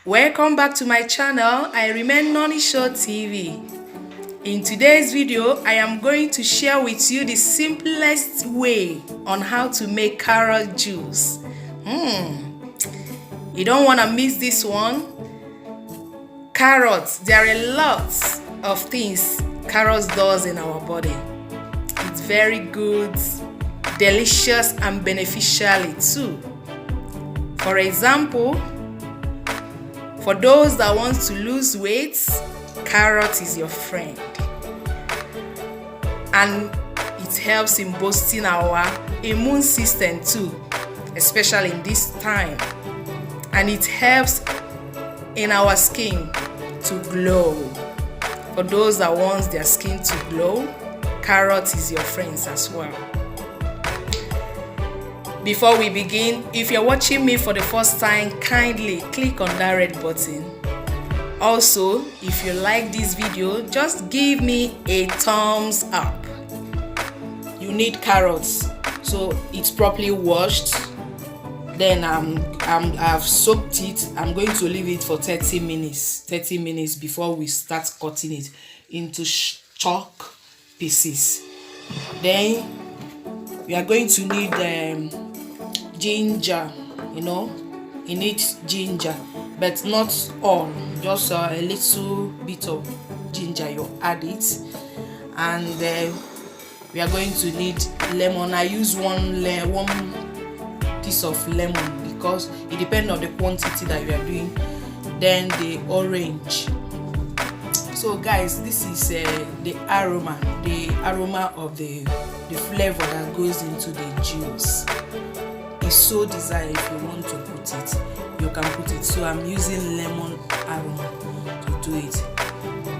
Welcome back to my channel. I remain Noni Show TV. In today's video, I am going to share with you the simplest way on how to make carrot juice. You don't want to miss this one. Carrots, there are a lot of things carrots does in our body. It's very good, delicious and beneficial too. For example, for those that want to lose weight, carrot is your friend. And it helps in boosting our immune system too, especially in this time. And it helps in our skin to glow. For those that want their skin to glow, carrot is your friends as well. Before we begin, if you're watching me for the first time, kindly click on that red button. Also, if you like this video, just give me a thumbs up. You need carrots, so it's properly washed. Then I've soaked it. I'm going to leave it for 30 minutes before we start cutting it into chalk pieces. Then we are going to need ginger. You need ginger, but not all, just a little bit of ginger. You add it, and we are going to need lemon. I use one piece of lemon because it depends on the quantity that you are doing. Then the orange. So guys, this is the aroma of the flavor that goes into the juice. It's so desired. If you want to put it, you can put it. So I'm using lemon aroma to do it.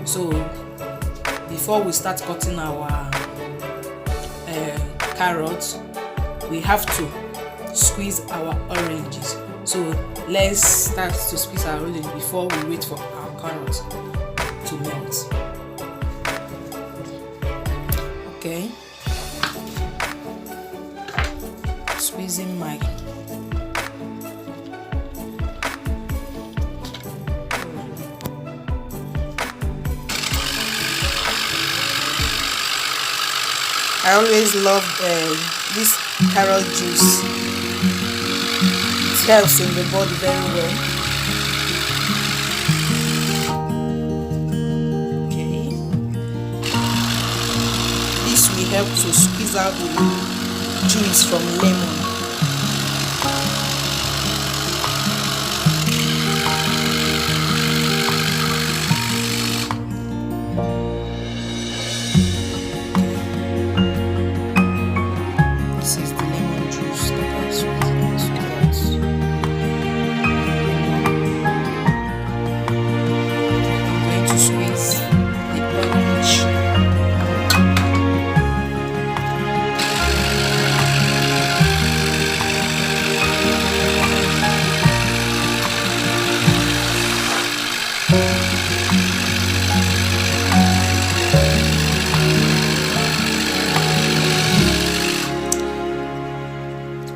So before we start cutting our carrots, we have to squeeze our oranges. So let's start to squeeze our oranges before we wait for our carrots to melt. Okay, squeezing my I always love this carrot juice. It helps in the body very well. Okay, this will help to squeeze out the juice from lemon.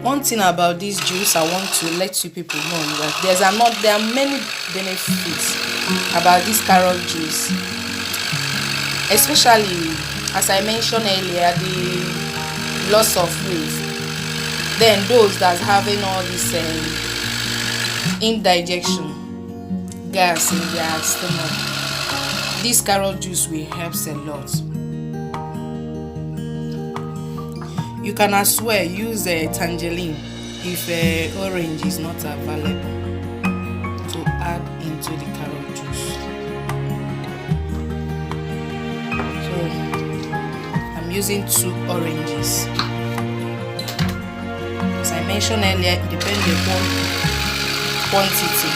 One thing about this juice I want to let you people know that there are many benefits about this carrot juice, especially as I mentioned earlier, the loss of weight. Then those that's having all this indigestion, gas in their stomach, this carrot juice will help a lot. You can as well use a tangerine if orange is not available to add into the carrot juice. So I'm using 2 oranges. As I mentioned earlier, it depends upon quantity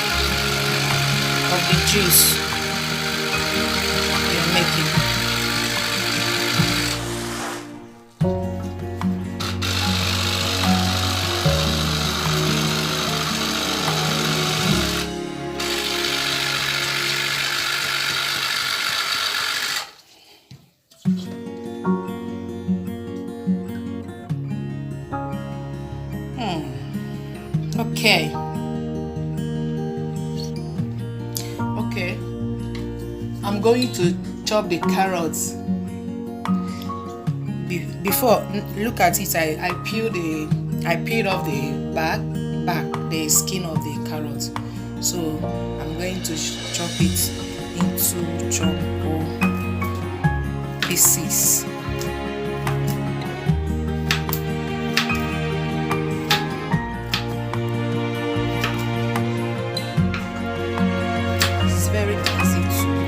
of the juice you're making. Okay, I'm going to chop the carrots. Before, look at it. I peeled off the back, the skin of the carrot. So I'm going to chop it into choppable pieces. It's very easy to.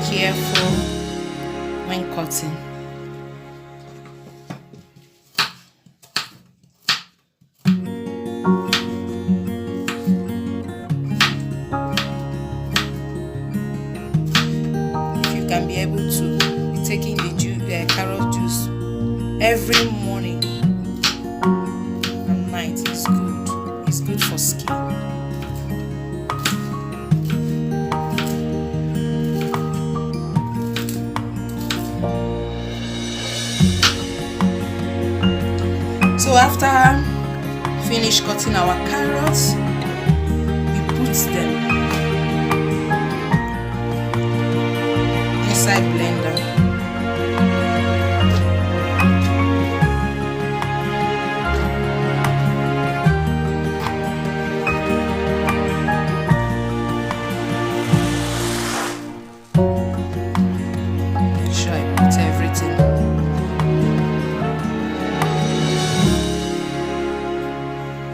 Careful when cutting. If you can be able to be taking the carrot juice every morning and night, it's good. It's good for skin. So after finish cutting our carrots, we put them inside blender. Make sure I put everything.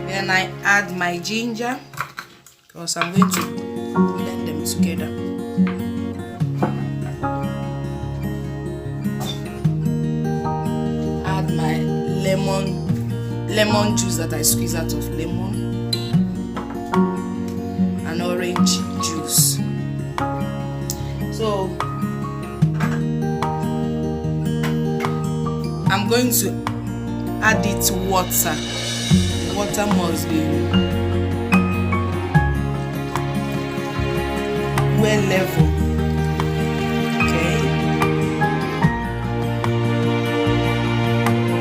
Then I add my ginger because I'm going to blend them together. Add my lemon juice that I squeeze out of lemon and orange juice. So I'm going to add it to water. Water must be well level.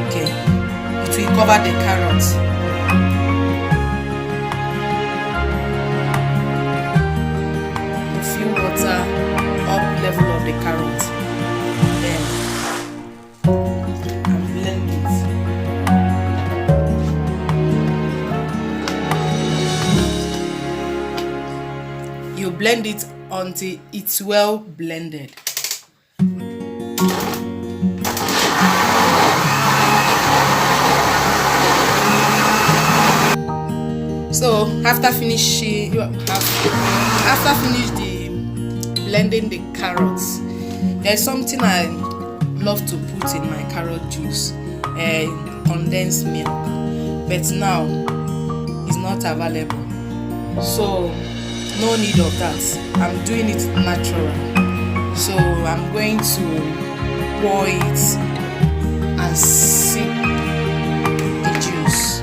Okay. It will cover the carrots. Fill water up level of the carrot. Then and blend it. You blend it until it's well blended. So after finish the blending the carrots, there's something I love to put in my carrot juice, condensed milk, but now it's not available. So no need of that. I'm doing it natural. So I'm going to pour it and sip the juice.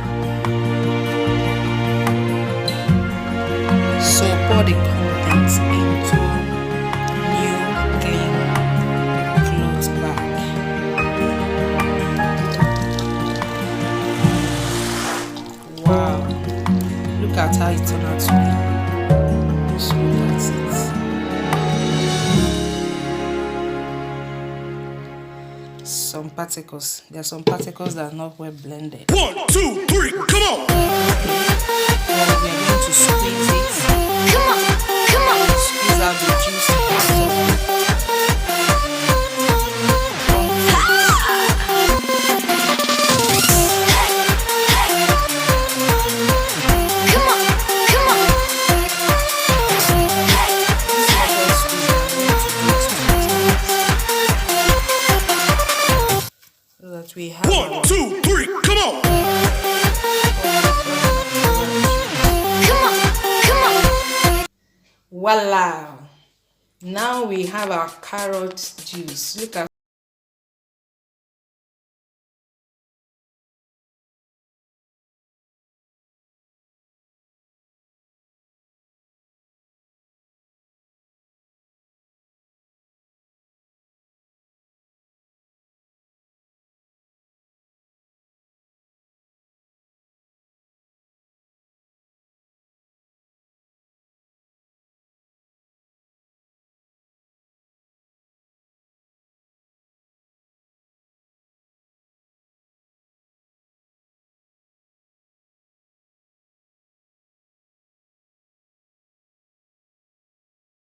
So pour the contents into new clean cloth bag. Wow, look at how it turned out to be. So that's it. Some particles. There are some particles that are not well blended. 1, 2, 3, come on! Now we are going to squeeze it. Come on, come on! Squeeze out the juice. We have 1, 2, 3, come on! Come on, come on! Voila! Now we have our carrot juice. Look at